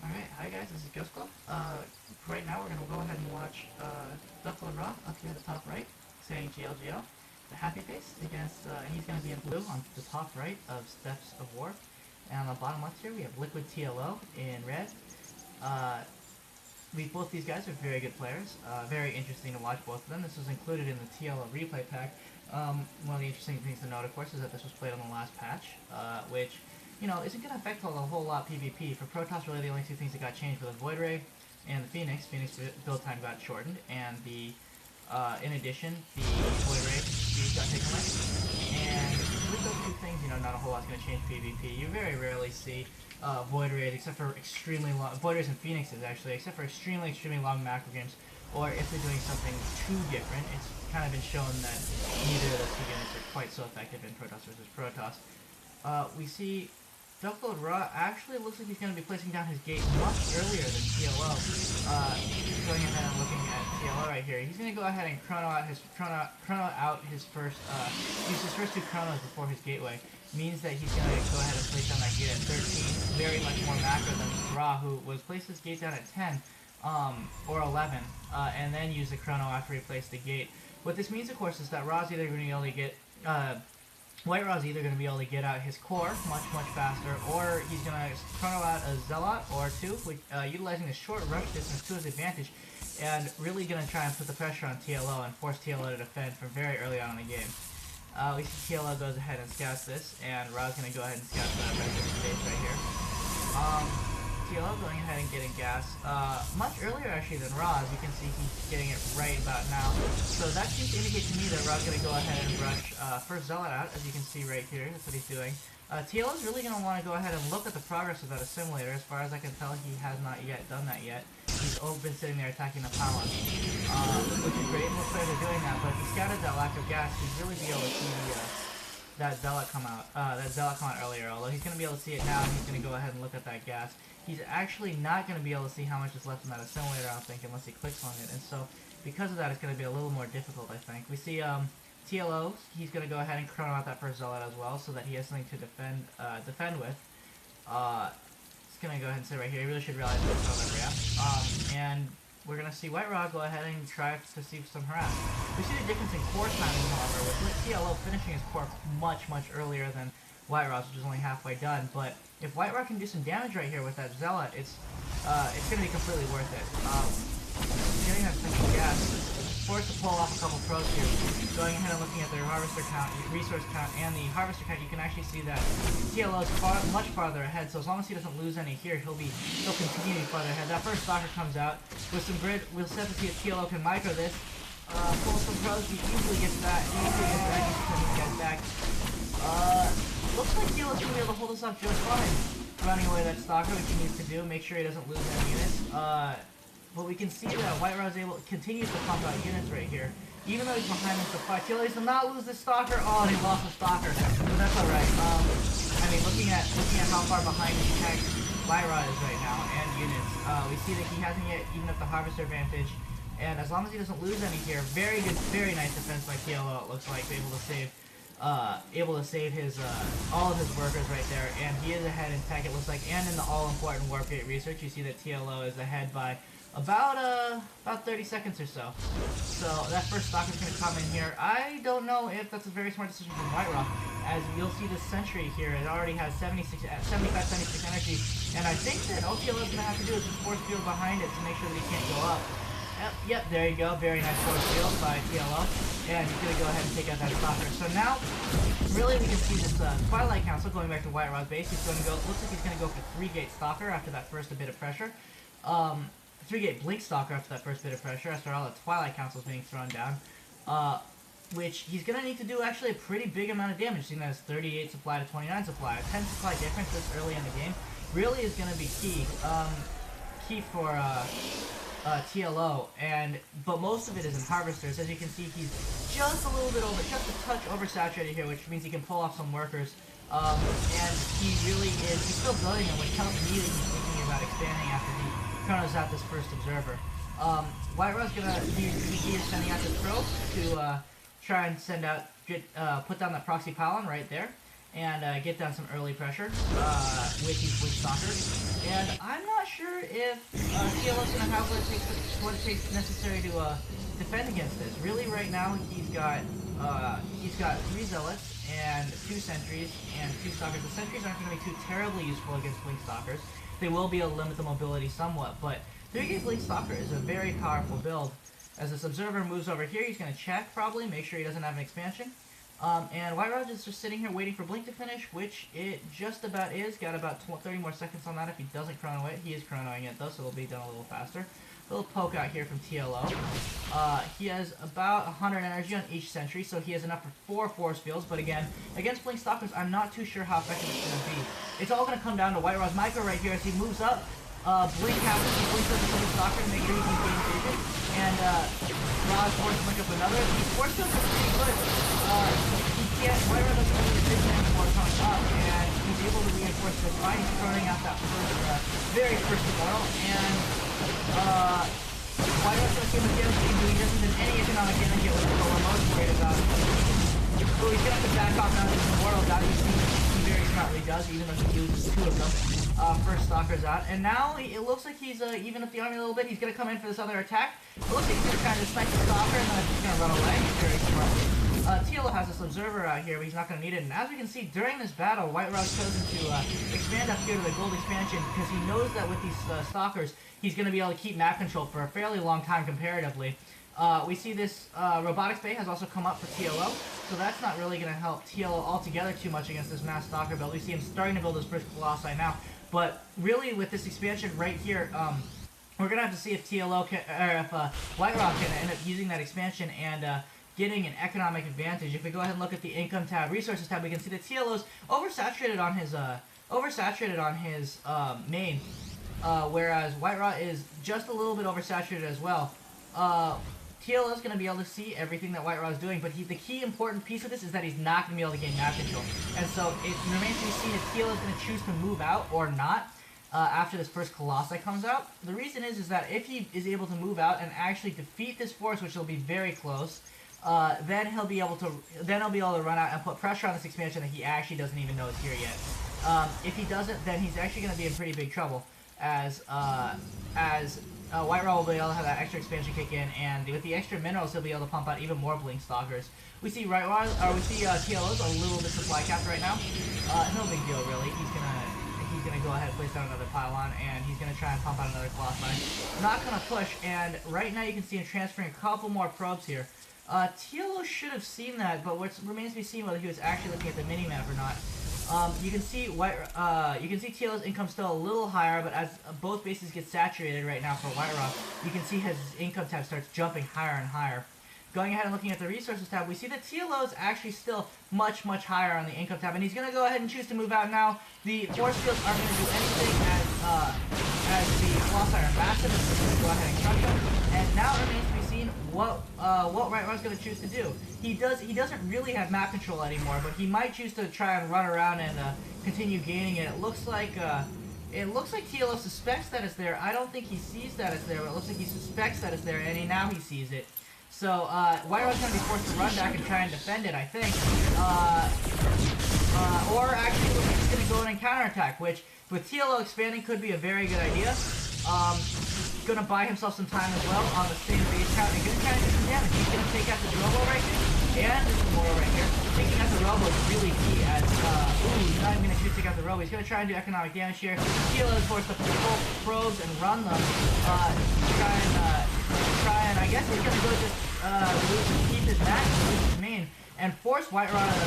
Alright, hi guys, this is Ghost Club. Right now we're going to go ahead and watch WhiteRa up here at the top right, saying GLGL, the happy face, against, and he's going to be in blue on the top right of Steps of War. And on the bottom left here we have Liquid TLO in red. Both these guys are very good players, very interesting to watch both of them. This was included in the TLO replay pack. One of the interesting things to note, of course, is that this was played on the last patch, which, you know, isn't going to affect a whole lot PvP. For Protoss, really the only two things that got changed were the WhiteRa and the Phoenix. Phoenix build time got shortened, and in addition, the WhiteRa speed got taken away. And with those two things, you know, not a whole lot's going to change PvP. You very rarely see WhiteRa, except for extremely long, WhiteRas and Phoenixes actually, except for extremely long macro games, or if they're doing something too different. It's kind of been shown that neither of those two units are quite so effective in Protoss versus Protoss. We see WhiteRa actually looks like he's going to be placing down his gate much earlier than TLO. Going ahead and looking at TLO right here, he's going to go ahead and chrono out his first, use his first two chronos before his gateway. Means that he's going to go ahead and place down that gate at 13, very much more macro than Ra, who was placed his gate down at 10 or 11, and then use the chrono after he placed the gate. What this means, of course, is that Ra's either going to be able to get WhiteRa's either going to be able to get out his core much faster, or he's going to chrono out a Zealot or two, which, utilizing the short rush distance to his advantage, and really going to try and put the pressure on TLO and force TLO to defend from very early on in the game. We see TLO goes ahead and scouts this, and Ra's going to go ahead and scout that right in space right here. TLO going ahead and getting gas much earlier actually than Ra. As you can see, he's getting it right about now. So that seems to indicate to me that Ra's going to go ahead and rush first Zealot out, as you can see right here. That's what he's doing. TLO is really going to want to go ahead and look at the progress of that assimilator. As far as I can tell, he has not yet done that yet. He's been sitting there attacking the pylon, which is great. Most players are doing that, but if he scouted that lack of gas, he'd really be able to see that Zealot come out. Earlier. Although he's going to be able to see it now, and he's going to go ahead and look at that gas. He's actually not going to be able to see how much is left in that assimilator, I don't think, unless he clicks on it. And so, because of that, it's going to be a little more difficult, I think. We see TLO, he's going to go ahead and chrono out that first Zealot as well, so that he has something to defend with. He's going to go ahead and sit right here. He really should realize this on the ramp. And we're going to see WhiteRa go ahead and try to see some harass. We see the difference in core timing, however, with TLO finishing his core much earlier than WhiteRa's, which is only halfway done. But if WhiteRa can do some damage right here with that Zealot, it's going to be completely worth it. Getting that second gas, forced to pull off a couple pros here. Going ahead and looking at their harvester count, resource count, and the harvester count, you can actually see that TLO is much farther ahead. So as long as he doesn't lose any here, he'll continue to be farther ahead. That first stalker comes out with some grid. We'll set to see if TLO can micro this. Pull some pros. He easily gets that. Easily gets back. Looks like TLO's going to be able to hold us off just fine. Running away that stalker, which he needs to do. Make sure he doesn't lose any units. But we can see that WhiteRa continues to pump out units right here. Even though he's behind him so far, TLO does not lose the stalker. Oh, and he lost the stalker. But that's alright. I mean, looking at how far behind his tech WhiteRa is right now, and units, we see that he hasn't yet even up the harvester advantage. And as long as he doesn't lose any here, very good, very nice defense by TLO. It looks like able to save his all of his workers right there, and he is ahead in tech. It looks like, and in the all-important warp gate research, you see that TLO is ahead by about 30 seconds or so. So that first stalker is going to come in here. I don't know if that's a very smart decision from WhiteRa, as you'll see this sentry here. It already has 76 energy, and I think that all TLO is going to have to do is just force field behind it to make sure that he can't go up. Yep, there you go. Very nice force field by TLO. And he's going to go ahead and take out that stalker. So now, really we can see this Twilight Council going back to WhiteRa's base. He's going to go, looks like he's going to go for 3-gate stalker after that first bit of pressure. 3-gate blink stalker after that first bit of pressure, after all the Twilight Councils being thrown down. Which he's going to need to do actually a pretty big amount of damage, seeing that it's 38 supply to 29 supply. A 10 supply difference this early in the game really is going to be key. Key for TLO, but most of it is in harvesters. As you can see, he's just a little bit over, just a touch oversaturated here, which means he can pull off some workers. And he really is, he's still building them, which tells me that he's thinking about expanding after he chronos out this first observer. WhiteRa's gonna, he is sending out this probe to try and put down that proxy pylon right there. and get down some early pressure with these blink stalkers. and I'm not sure if TLO's going to have what it takes necessary to defend against this. Really, right now he's got 3 zealots and 2 sentries and 2 stalkers. The sentries aren't going to be too terribly useful against blink stalkers. They will be able to limit the mobility somewhat, but 3-gate blink stalker is a very powerful build. As this observer moves over here, he's going to check probably, make sure he doesn't have an expansion. And WhiteRa is just sitting here waiting for Blink to finish, which it just about is. Got about 30 more seconds on that if he doesn't chrono it. He is chronoing it though, so it'll be done a little faster. A little poke out here from TLO. He has about 100 energy on each sentry, so he has enough for 4 force fields. But again, against Blink Stalkers, I'm not too sure how effective it's going to be. It's all going to come down to WhiteRa's micro right here as he moves up. Blink happens, he blinks up the Stalker to make sure he can gain vision. And Ra's forced to blink up another. These force fields are pretty good. WhiteRa doesn't really get vision anymore coming up, and he's able to reinforce this fine. He's throwing out that very first immortal, and WhiteRa's going to see him again, he doesn't have any economic damage yet with the I'm most worried about. So he's going to have to back off now with this immortal. That he very smartly does, even though he uses 2 of them. First stalker's out, and now it looks like he's even up the army a little bit. He's going to come in for this other attack. It looks like he's going to try to snipe the stalker, and then he's going to run away very smartly. TLO has this observer out here, but he's not going to need it. And as we can see, during this battle, WhiteRa's chosen to expand up here to the gold expansion because he knows that with these stalkers, he's going to be able to keep map control for a fairly long time comparatively. We see this robotics bay has also come up for TLO, so that's not really going to help TLO altogether too much against this mass stalker build. We see him starting to build his first colossi now, but really with this expansion right here, we're going to have to see if TLO can, or if WhiteRa can end up using that expansion and getting an economic advantage. If we go ahead and look at the income tab, resources tab, we can see that TLO's oversaturated on his main, whereas WhiteRa is just a little bit oversaturated as well. TLO is going to be able to see everything that WhiteRa is doing, but the key important piece of this is that he's not going to be able to gain map control. And so it remains to be seen if TLO is going to choose to move out or not after this first Colossi comes out. The reason is that if he is able to move out and actually defeat this force, which will be very close, then he'll be able to run out and put pressure on this expansion that he actually doesn't even know is here yet. If he doesn't, then he's actually going to be in pretty big trouble as WhiteRa will be able to have that extra expansion kick in, and with the extra minerals, he'll be able to pump out even more blink stalkers. We see TLO's a little bit supply capped right now. No big deal really. He's gonna go ahead and place down another pylon, and he's gonna try and pump out another colossi. Not gonna push, and right now you can see him transferring a couple more probes here. TLO should have seen that, but what remains to be seen whether he was actually looking at the mini-map or not. You can see TLO's income still a little higher, but as both bases get saturated right now for WhiteRa, you can see his income tab starts jumping higher and higher. Going ahead and looking at the resources tab, we see that TLO is actually still much higher on the income tab, and he's going to go ahead and choose to move out now. The force fields aren't going to do anything as the colossi are massive, and so going to go ahead and crush them. And now it remains to be seen what WhiteRa's going to choose to do. He doesn't really have map control anymore, but he might choose to try and run around and continue gaining it. It looks like TLO suspects that it's there. I don't think he sees that it's there, but it looks like he suspects that it's there, and now he sees it. So WhiteRa's going to be forced to run back and try and defend it, I think. Or actually, he's going to go in and counterattack, which with TLO expanding could be a very good idea. Going to buy himself some time as well on the same base count and going to try and do some damage. He's going to take out the Robo right here and this Immortal right here. Taking out the Robo is really key as, he's not even going to take out the Robo. He's going to try and do economic damage here. TLO is forced to pull probes and run them. I guess he's going to go just keep his back and lose his main and force WhiteRa to